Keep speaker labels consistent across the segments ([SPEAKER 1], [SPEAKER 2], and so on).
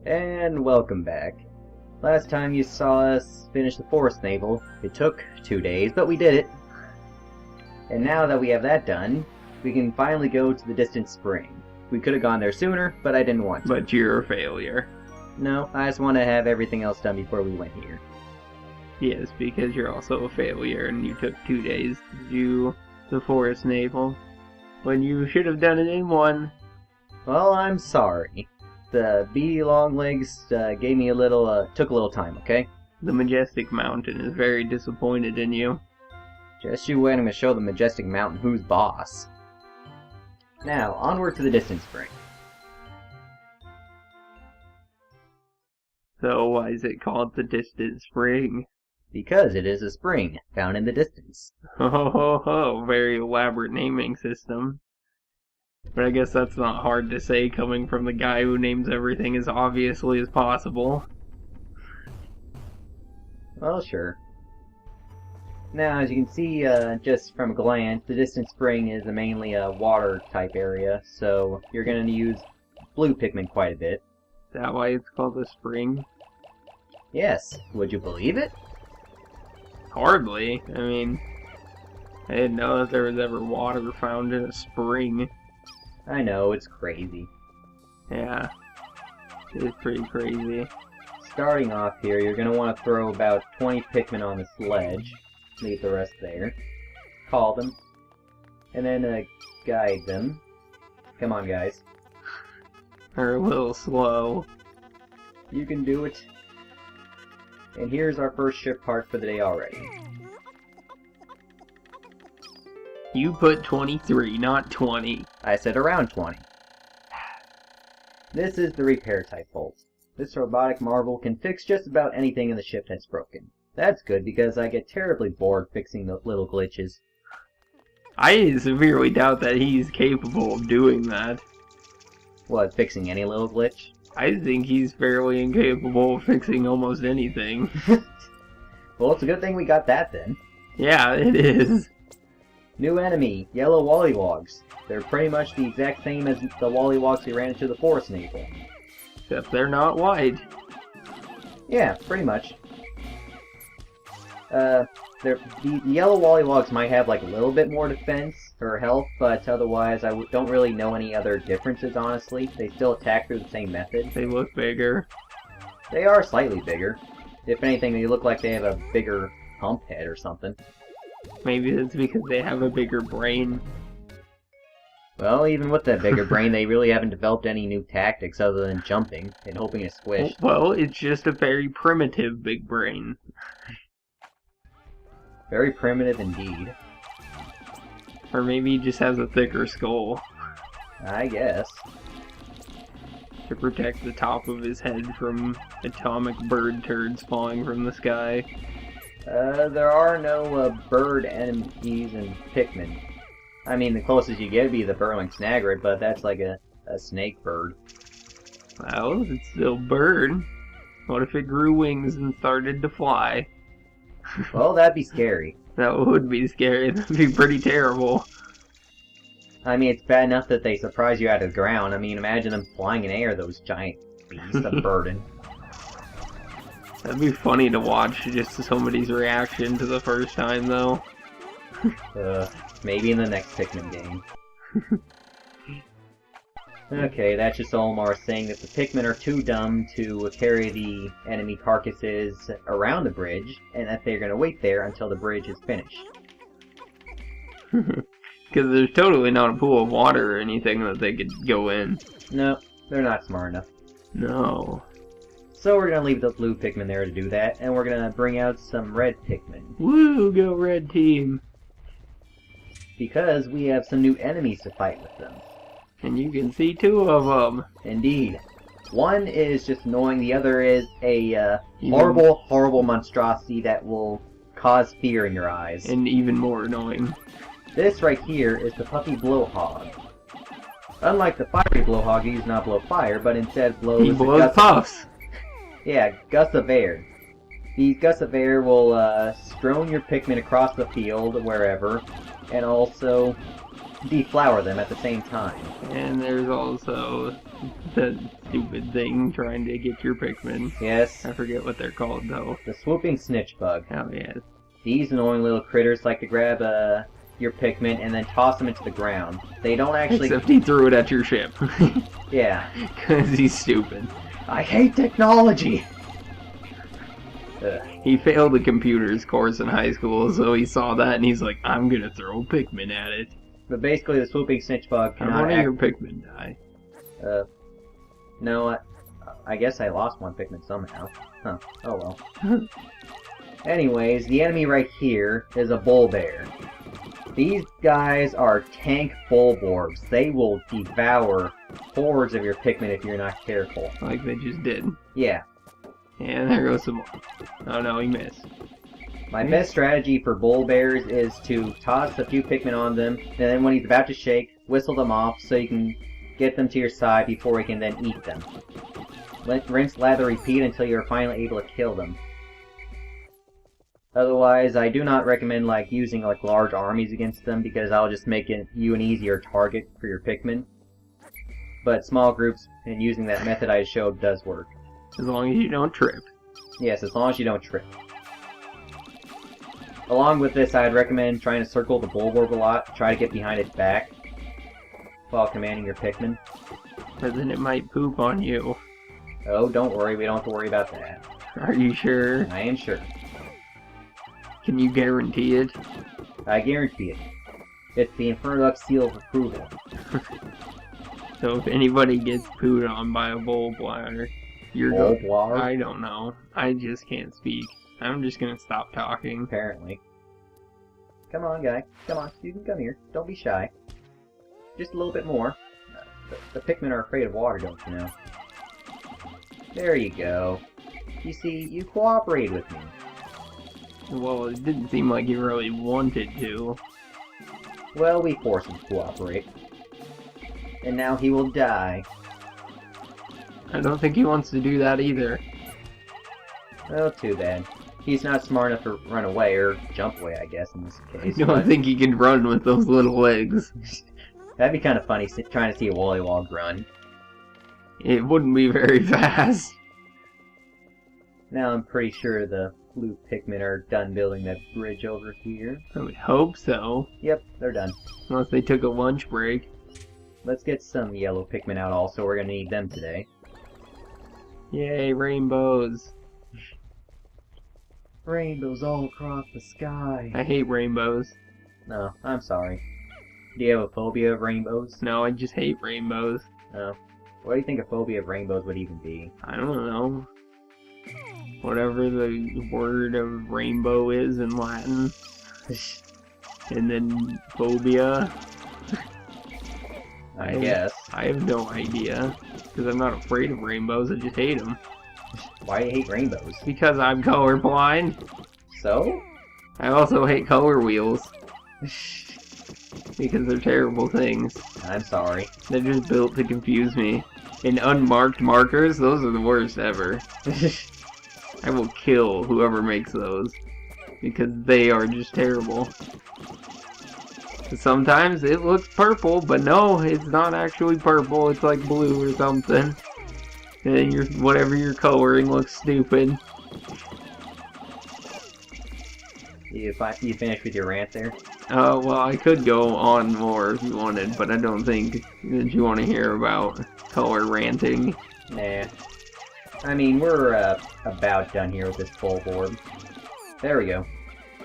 [SPEAKER 1] And welcome back. Last time you saw us finish the Forest Navel, it took 2 days, but we did it. And now that we have that done, we can finally go to the distant spring. We could have gone there sooner, but I didn't want to.
[SPEAKER 2] But you're a failure.
[SPEAKER 1] No, I just want to have everything else done before we went here.
[SPEAKER 2] Yes, because you're also a failure and you took 2 days to do the Forest Navel, when you should have done it in 1.
[SPEAKER 1] Well, I'm sorry. The beady long legs gave me a little, took a little time, okay?
[SPEAKER 2] The Majestic Mountain is very disappointed in you.
[SPEAKER 1] Just you wait, I'm gonna show the Majestic Mountain who's boss. Now, onward to the distant spring.
[SPEAKER 2] So why is it called the Distant Spring?
[SPEAKER 1] Because it is a spring, found in the distance.
[SPEAKER 2] Ho ho ho ho, very elaborate naming system. But I guess that's not hard to say coming from the guy who names everything as obviously as possible.
[SPEAKER 1] Well, sure. Now, as you can see, just from a glance, the distant spring is mainly a water-type area, so you're going to use blue Pikmin quite a bit.
[SPEAKER 2] Is that why it's called a spring?
[SPEAKER 1] Yes. Would you believe it?
[SPEAKER 2] Hardly. I mean, I didn't know that there was ever water found in a spring.
[SPEAKER 1] I know, it's crazy.
[SPEAKER 2] Yeah, it's pretty crazy.
[SPEAKER 1] Starting off here, you're going to want to throw about 20 Pikmin on the sledge. Leave the rest there. Call them. And then guide them. Come on, guys.
[SPEAKER 2] They're a little slow.
[SPEAKER 1] You can do it. And here's our first ship part for the day already.
[SPEAKER 2] You put 23, not 20.
[SPEAKER 1] I said around 20. This is the repair type bolt. This robotic marvel can fix just about anything in the ship that's broken. That's good because I get terribly bored fixing the little glitches.
[SPEAKER 2] I severely doubt that he's capable of doing that.
[SPEAKER 1] What, fixing any little glitch?
[SPEAKER 2] I think he's fairly incapable of fixing almost anything.
[SPEAKER 1] Well, it's a good thing we got that then.
[SPEAKER 2] Yeah, it is.
[SPEAKER 1] New enemy, yellow Wollywogs. They're pretty much the exact same as the Wollywogs we ran into the Forest Navel.
[SPEAKER 2] Except they're not white.
[SPEAKER 1] Yeah, pretty much. The yellow Wollywogs might have like a little bit more defense or health, but otherwise I don't really know any other differences, honestly. They still attack through the same method.
[SPEAKER 2] They look bigger.
[SPEAKER 1] They are slightly bigger. If anything, they look like they have a bigger hump head or something.
[SPEAKER 2] Maybe it's because they have a bigger brain.
[SPEAKER 1] Well, even with that bigger brain, they really haven't developed any new tactics other than jumping and hoping to squish.
[SPEAKER 2] Well, it's just a very primitive big brain.
[SPEAKER 1] Very primitive indeed.
[SPEAKER 2] Or maybe he just has a thicker skull.
[SPEAKER 1] I guess.
[SPEAKER 2] To protect the top of his head from atomic bird turds falling from the sky.
[SPEAKER 1] There are no bird enemies in Pikmin. I mean, the closest you get would be the burrowing snagrid, but that's like a snake bird.
[SPEAKER 2] Well, it's still bird. What if it grew wings and started to fly?
[SPEAKER 1] Well, that'd be scary.
[SPEAKER 2] That would be scary. That'd be pretty terrible.
[SPEAKER 1] I mean, it's bad enough that they surprise you out of the ground. I mean, imagine them flying in air, those giant beasts of burden.
[SPEAKER 2] That'd be funny to watch, just somebody's reaction to the first time, though.
[SPEAKER 1] Maybe in the next Pikmin game. Okay, that's just Olmar saying that the Pikmin are too dumb to carry the enemy carcasses around the bridge, and that they're going to wait there until the bridge is finished.
[SPEAKER 2] Because there's totally not a pool of water or anything that they could go in.
[SPEAKER 1] No, they're not smart enough.
[SPEAKER 2] No.
[SPEAKER 1] So we're going to leave the blue Pikmin there to do that, and we're going to bring out some red Pikmin.
[SPEAKER 2] Woo, go red team!
[SPEAKER 1] Because we have some new enemies to fight with them.
[SPEAKER 2] And you can see 2 of them.
[SPEAKER 1] Indeed. One is just annoying, the other is a horrible, horrible monstrosity that will cause fear in your eyes.
[SPEAKER 2] And even more annoying.
[SPEAKER 1] This right here is the puffy blowhog. Unlike the fiery blowhog, he does not blow fire, but instead blows...
[SPEAKER 2] He blows puffs!
[SPEAKER 1] Yeah, gusts of air. These gusts of air will strewn your Pikmin across the field, wherever, and also deflower them at the same time.
[SPEAKER 2] And there's also the stupid thing trying to get your Pikmin.
[SPEAKER 1] Yes,
[SPEAKER 2] I forget what they're called though.
[SPEAKER 1] the swooping snitch bug.
[SPEAKER 2] Oh yeah.
[SPEAKER 1] These annoying little critters like to grab your Pikmin and then toss them into the ground. They don't actually...
[SPEAKER 2] Except he threw it at your ship.
[SPEAKER 1] Yeah.
[SPEAKER 2] Because he's stupid.
[SPEAKER 1] I hate technology!
[SPEAKER 2] He failed the computers course in high school, so he saw that and he's like, I'm gonna throw Pikmin at it.
[SPEAKER 1] But basically, the swooping snitch bug
[SPEAKER 2] How
[SPEAKER 1] cannot
[SPEAKER 2] one of your Pikmin die?
[SPEAKER 1] No, I guess I lost one Pikmin somehow. Huh. Oh well. Anyways, the enemy right here is a Bulbear. These guys are tank Bulborbs. They will devour hordes of your Pikmin if you're not careful.
[SPEAKER 2] Like they just did.
[SPEAKER 1] Yeah.
[SPEAKER 2] And there goes some more. Oh no, he missed.
[SPEAKER 1] My best strategy for Bulbears is to toss a few Pikmin on them, and then when he's about to shake, whistle them off so you can get them to your side before he can then eat them. Rinse, lather, repeat until you're finally able to kill them. Otherwise, I do not recommend using large armies against them because that'll just make you an easier target for your Pikmin. But small groups and using that method I showed does work.
[SPEAKER 2] As long as you don't trip.
[SPEAKER 1] Yes, as long as you don't trip. Along with this, I'd recommend trying to circle the Bulborb a lot, try to get behind its back while commanding your Pikmin.
[SPEAKER 2] Or then it might poop on you.
[SPEAKER 1] Oh, don't worry, we don't have to worry about that.
[SPEAKER 2] Are you sure?
[SPEAKER 1] I am sure.
[SPEAKER 2] Can you guarantee it?
[SPEAKER 1] I guarantee it. It's the Infernalux seal of approval.
[SPEAKER 2] So if anybody gets pooed on by a Bulbwire, you're
[SPEAKER 1] Bulbwire?
[SPEAKER 2] I don't know. I just can't speak. I'm just gonna stop talking.
[SPEAKER 1] Apparently. Come on, guy. Come on, you can come here. Don't be shy. Just a little bit more. The Pikmin are afraid of water, don't you know? There you go. You see, you cooperated with me.
[SPEAKER 2] Well, it didn't seem like you really wanted to.
[SPEAKER 1] Well, we forced him to cooperate. And now he will die.
[SPEAKER 2] I don't think he wants to do that either.
[SPEAKER 1] Oh, too bad. He's not smart enough to run away, or jump away, I guess, in this case.
[SPEAKER 2] I don't think he can run with those little legs.
[SPEAKER 1] That'd be kind of funny, trying to see a Wollywog run.
[SPEAKER 2] It wouldn't be very fast.
[SPEAKER 1] Now I'm pretty sure the blue Pikmin are done building that bridge over here.
[SPEAKER 2] I would hope so.
[SPEAKER 1] Yep, they're done.
[SPEAKER 2] Unless they took a lunch break.
[SPEAKER 1] Let's get some yellow Pikmin out also, we're gonna need them today.
[SPEAKER 2] Yay, rainbows.
[SPEAKER 1] Rainbows all across the sky.
[SPEAKER 2] I hate rainbows.
[SPEAKER 1] No, I'm sorry. Do you have a phobia of rainbows?
[SPEAKER 2] No, I just hate rainbows.
[SPEAKER 1] No. What do you think a phobia of rainbows would even be?
[SPEAKER 2] I don't know. Whatever the word of rainbow is in Latin. And then phobia.
[SPEAKER 1] I guess.
[SPEAKER 2] I have no idea. Because I'm not afraid of rainbows, I just hate them.
[SPEAKER 1] Why do you hate rainbows?
[SPEAKER 2] Because I'm colorblind.
[SPEAKER 1] So?
[SPEAKER 2] I also hate color wheels. Because they're terrible things.
[SPEAKER 1] I'm sorry.
[SPEAKER 2] They're just built to confuse me. And unmarked markers, those are the worst ever. I will kill whoever makes those. Because they are just terrible. Sometimes it looks purple, but no, it's not actually purple, it's like blue or something. And then whatever you're coloring looks stupid.
[SPEAKER 1] You finished with your rant there?
[SPEAKER 2] Well, I could go on more if you wanted, but I don't think that you want to hear about color ranting.
[SPEAKER 1] Nah. I mean, we're about done here with this Bulborb. There we go.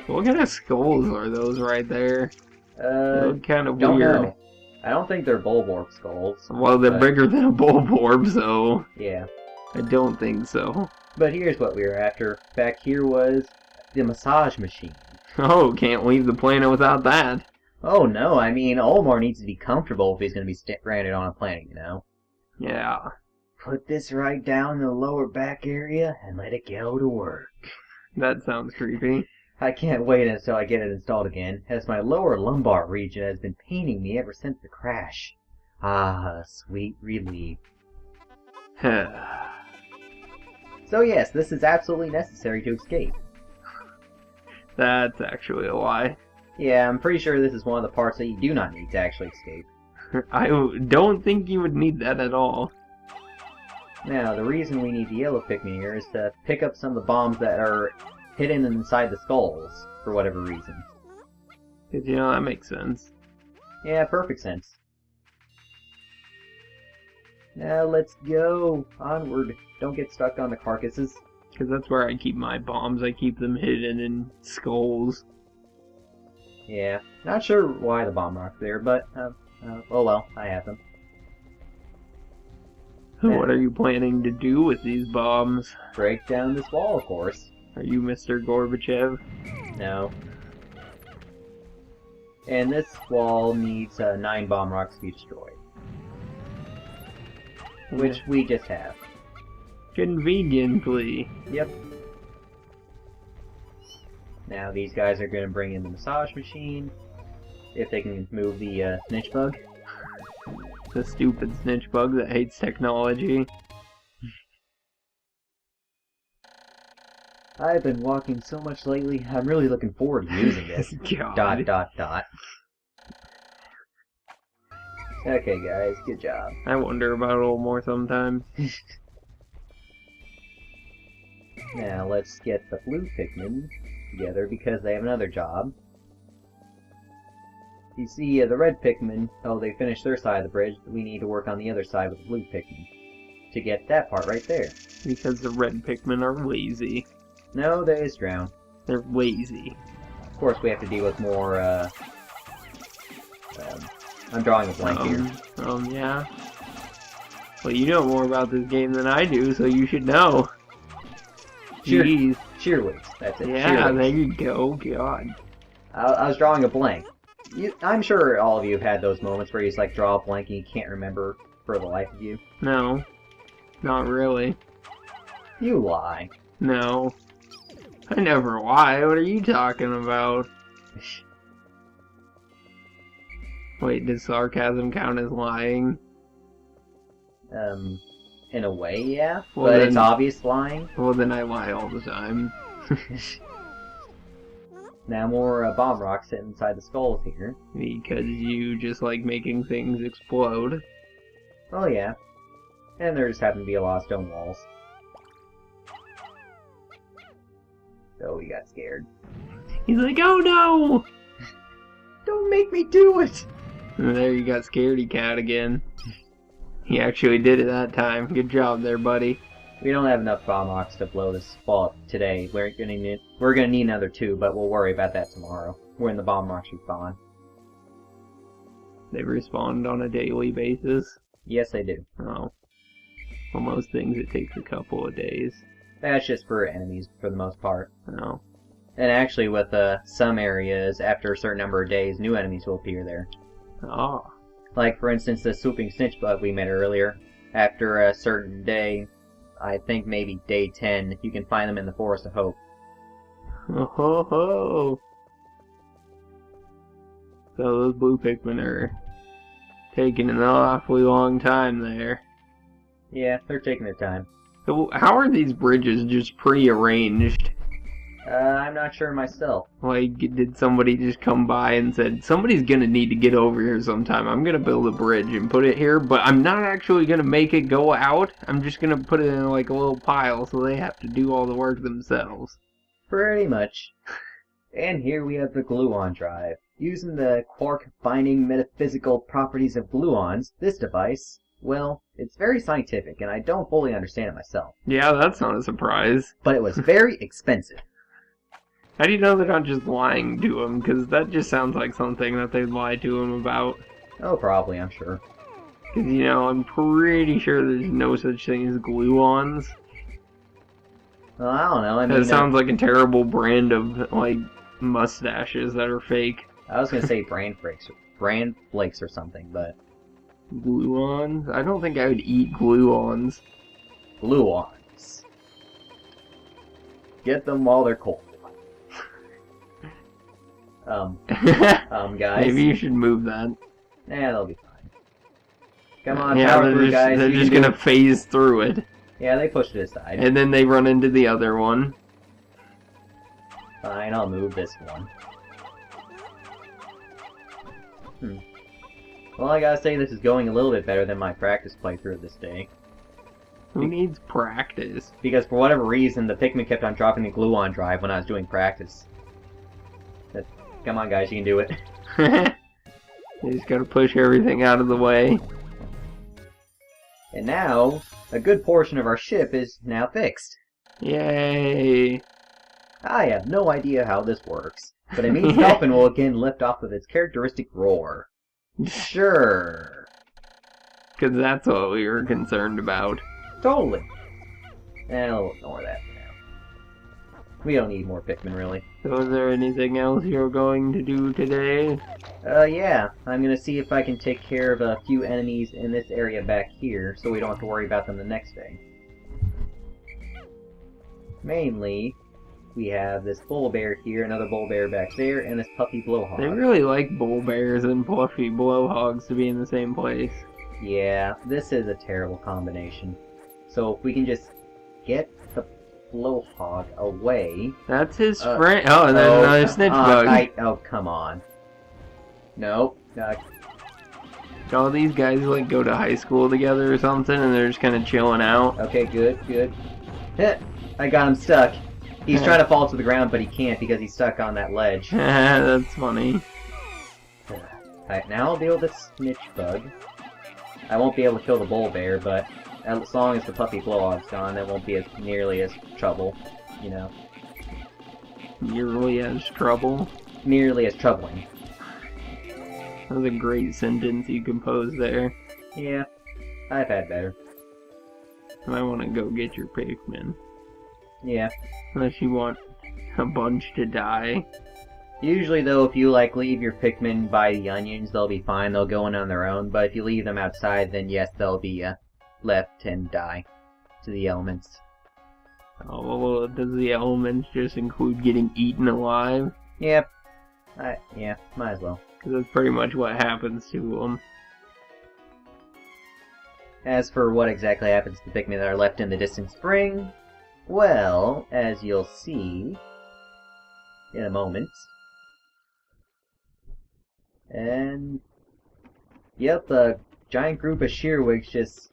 [SPEAKER 2] What kind of skulls are those right there? They look kind of
[SPEAKER 1] don't
[SPEAKER 2] weird.
[SPEAKER 1] know. I don't think they're Bulborb skulls.
[SPEAKER 2] Well, they're bigger than a Bulborb, so...
[SPEAKER 1] Yeah.
[SPEAKER 2] I don't think so.
[SPEAKER 1] But here's what we were after. Back here was the massage machine.
[SPEAKER 2] Oh, can't leave the planet without that.
[SPEAKER 1] Oh no, I mean, Olimar needs to be comfortable if he's going to be stranded on a planet, you know?
[SPEAKER 2] Yeah.
[SPEAKER 1] Put this right down in the lower back area and let it go to work.
[SPEAKER 2] That sounds creepy.
[SPEAKER 1] I can't wait until I get it installed again, as my lower lumbar region has been paining me ever since the crash. Ah, sweet relief. So yes, this is absolutely necessary to escape.
[SPEAKER 2] That's actually a lie.
[SPEAKER 1] Yeah, I'm pretty sure this is one of the parts that you do not need to actually escape.
[SPEAKER 2] I don't think you would need that at all.
[SPEAKER 1] Now, the reason we need the yellow Pikmin here is to pick up some of the bombs that are hidden inside the skulls, for whatever reason.
[SPEAKER 2] 'Cause, you know, that makes sense.
[SPEAKER 1] Yeah, perfect sense. Now, let's go! Onward! Don't get stuck on the carcasses.
[SPEAKER 2] Because that's where I keep my bombs. I keep them hidden in skulls.
[SPEAKER 1] Yeah, not sure why the bomb rock's there, but, oh well, I have them.
[SPEAKER 2] What are you planning to do with these bombs?
[SPEAKER 1] Break down this wall, of course.
[SPEAKER 2] Are you Mr. Gorbachev?
[SPEAKER 1] No. And this wall needs 9 bomb rocks to be destroyed. Which we just have.
[SPEAKER 2] Conveniently.
[SPEAKER 1] Yep. Now these guys are going to bring in the massage machine. If they can move the snitch bug.
[SPEAKER 2] The stupid snitch bug that hates technology.
[SPEAKER 1] I've been walking so much lately, I'm really looking forward to using this.
[SPEAKER 2] God.
[SPEAKER 1] Okay guys, good job.
[SPEAKER 2] I wonder about it a little more sometimes.
[SPEAKER 1] Now let's get the blue Pikmin together because they have another job. You see, the red Pikmin, oh, they finished their side of the bridge, we need to work on the other side with the blue Pikmin. To get that part right there.
[SPEAKER 2] Because the red Pikmin are lazy.
[SPEAKER 1] No, they is drown.
[SPEAKER 2] They're lazy.
[SPEAKER 1] Of course, we have to deal with more, I'm drawing a blank here.
[SPEAKER 2] Yeah. Well, you know more about this game than I do, so you should know. Jeez.
[SPEAKER 1] Shearwigs, that's it.
[SPEAKER 2] Yeah,
[SPEAKER 1] Shearwigs.
[SPEAKER 2] there you go, God.
[SPEAKER 1] I was drawing a blank. I'm sure all of you have had those moments where you just, like, draw a blank and you can't remember for the life of you.
[SPEAKER 2] No. Not really.
[SPEAKER 1] You lie.
[SPEAKER 2] No. I never lie. What are you talking about? Wait, does sarcasm count as lying?
[SPEAKER 1] In a way, yeah.
[SPEAKER 2] Well,
[SPEAKER 1] but
[SPEAKER 2] then,
[SPEAKER 1] it's obvious lying.
[SPEAKER 2] Well, then I lie all the time.
[SPEAKER 1] Now more bomb rocks sit inside the skulls here.
[SPEAKER 2] Because you just like making things explode.
[SPEAKER 1] Oh yeah. And there just happen to be a lot of stone walls. So we got scared.
[SPEAKER 2] He's like, oh no!
[SPEAKER 1] Don't make me do it!
[SPEAKER 2] And there you got Scaredy Cat again. He actually did it that time. Good job there, buddy.
[SPEAKER 1] We don't have enough bomb rocks to blow this wall today. We're gonna need another 2, but we'll worry about that tomorrow. When the bomb rocks respawn.
[SPEAKER 2] They respawn on a daily basis?
[SPEAKER 1] Yes, they do.
[SPEAKER 2] Oh. Well, most things it takes a couple of days.
[SPEAKER 1] That's just for enemies, for the most part.
[SPEAKER 2] Oh.
[SPEAKER 1] And actually, with some areas, after a certain number of days, new enemies will appear there.
[SPEAKER 2] Oh.
[SPEAKER 1] Like, for instance, the swooping snitch bug we met earlier. After a certain day, I think maybe day 10, you can find them in the Forest of Hope.
[SPEAKER 2] Oh ho ho! So those blue Pikmin are taking an awfully long time there.
[SPEAKER 1] Yeah, they're taking their time.
[SPEAKER 2] So how are these bridges just pre-arranged?
[SPEAKER 1] I'm not sure myself.
[SPEAKER 2] Like, did somebody just come by and said, somebody's gonna need to get over here sometime. I'm gonna build a bridge and put it here, but I'm not actually gonna make it go out. I'm just gonna put it in like a little pile so they have to do all the work themselves.
[SPEAKER 1] Pretty much. And here we have the gluon drive. Using the quark-binding metaphysical properties of gluons, this device, well, it's very scientific, and I don't fully understand it myself.
[SPEAKER 2] Yeah, that's not a surprise.
[SPEAKER 1] But it was very expensive.
[SPEAKER 2] How do you know they're not just lying to him? Because that just sounds like something that they'd lie to him about.
[SPEAKER 1] Oh, probably, I'm sure.
[SPEAKER 2] Because, you know, I'm pretty sure there's no such thing as gluons.
[SPEAKER 1] Well, I don't know. I mean,
[SPEAKER 2] That sounds like a terrible brand of, like, mustaches that are fake.
[SPEAKER 1] I was gonna say brand flakes or something, but
[SPEAKER 2] Gluons? I don't think I would eat gluons.
[SPEAKER 1] gluons. Get them while they're cold. Guys.
[SPEAKER 2] Maybe you should move that.
[SPEAKER 1] Nah, they'll be fine. Come on,
[SPEAKER 2] Yeah,
[SPEAKER 1] power through, guys.
[SPEAKER 2] they're
[SPEAKER 1] You
[SPEAKER 2] just
[SPEAKER 1] can do
[SPEAKER 2] gonna phase through it.
[SPEAKER 1] it. Yeah, they pushed it aside.
[SPEAKER 2] And then they run into the other one.
[SPEAKER 1] Fine, I'll move this one. Well, I gotta say this is going a little bit better than my practice playthrough of this day.
[SPEAKER 2] Who needs practice?
[SPEAKER 1] Because for whatever reason, the Pikmin kept on dropping the glue-on drive when I was doing practice. But, come on guys, you can do it.
[SPEAKER 2] You just gotta push everything out of the way.
[SPEAKER 1] And now, a good portion of our ship is now fixed.
[SPEAKER 2] Yay!
[SPEAKER 1] I have no idea how this works, but it means Dolphin will again lift off with its characteristic roar. Sure.
[SPEAKER 2] Because that's what we were concerned about.
[SPEAKER 1] Totally. I'll ignore that for now. We don't need more Pikmin, really.
[SPEAKER 2] So is there anything else you're going to do today?
[SPEAKER 1] Yeah. I'm gonna see if I can take care of a few enemies in this area back here, so we don't have to worry about them the next day. Mainly, we have this Bulbear here, another Bulbear back there, and this puppy Blowhog.
[SPEAKER 2] They really like Bulbears and fluffy Blowhogs to be in the same place.
[SPEAKER 1] Yeah, this is a terrible combination. So if we can just get the Blowhog away...
[SPEAKER 2] That's his friend. Oh, and there's another snitch bug.
[SPEAKER 1] Oh, come on. No.
[SPEAKER 2] All these guys like go to high school together or something, and they're just kind of chilling out.
[SPEAKER 1] Okay, good. Heh, I got him stuck. He's trying to fall to the ground, but he can't because he's stuck on that ledge.
[SPEAKER 2] That's funny.
[SPEAKER 1] Alright, now I'll deal with this snitch bug. I won't be able to kill the Bulbear, but as long as the puppy Blowhog's gone, it won't be nearly as trouble, you know.
[SPEAKER 2] Nearly as trouble.
[SPEAKER 1] Nearly as troubling.
[SPEAKER 2] That was a great sentence you composed there.
[SPEAKER 1] Yeah, I've had better.
[SPEAKER 2] I might want to go get your Pikmin.
[SPEAKER 1] Yeah.
[SPEAKER 2] Unless you want a bunch to die.
[SPEAKER 1] Usually, though, if you, leave your Pikmin by the onions, they'll be fine. They'll go in on their own. But if you leave them outside, then yes, they'll be, left and die to the elements.
[SPEAKER 2] Oh, well, does the elements just include getting eaten alive?
[SPEAKER 1] Yep. Yeah, might as well.
[SPEAKER 2] Because that's pretty much what happens to them.
[SPEAKER 1] As for what exactly happens to the Pikmin that are left in the distant spring, well, as you'll see in a moment. And, yep, a giant group of Shearwigs just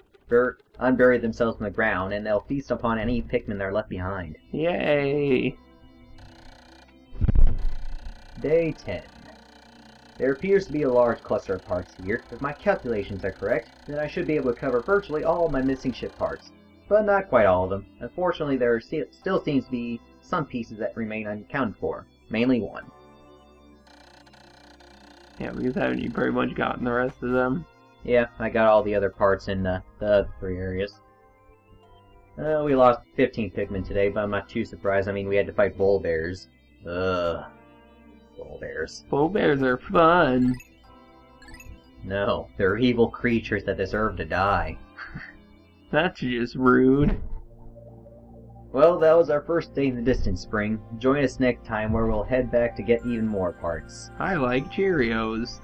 [SPEAKER 1] unbury themselves in the ground, and they'll feast upon any Pikmin that are left behind.
[SPEAKER 2] Yay!
[SPEAKER 1] Day 10. There appears to be a large cluster of parts here. If my calculations are correct, then I should be able to cover virtually all of my missing ship parts. But not quite all of them. Unfortunately, there still seems to be some pieces that remain unaccounted for. Mainly one.
[SPEAKER 2] Yeah, because haven't you pretty much gotten the rest of them?
[SPEAKER 1] Yeah, I got all the other parts in the other 3 areas. We lost 15 Pikmin today, but I'm not too surprised. I mean, we had to fight Bulbears. Ugh. Bulbears.
[SPEAKER 2] Bulbears are fun.
[SPEAKER 1] No, they're evil creatures that deserve to die.
[SPEAKER 2] That's just rude.
[SPEAKER 1] Well, that was our first day in the distant spring. Join us next time where we'll head back to get even more parts.
[SPEAKER 2] I like Cheerios.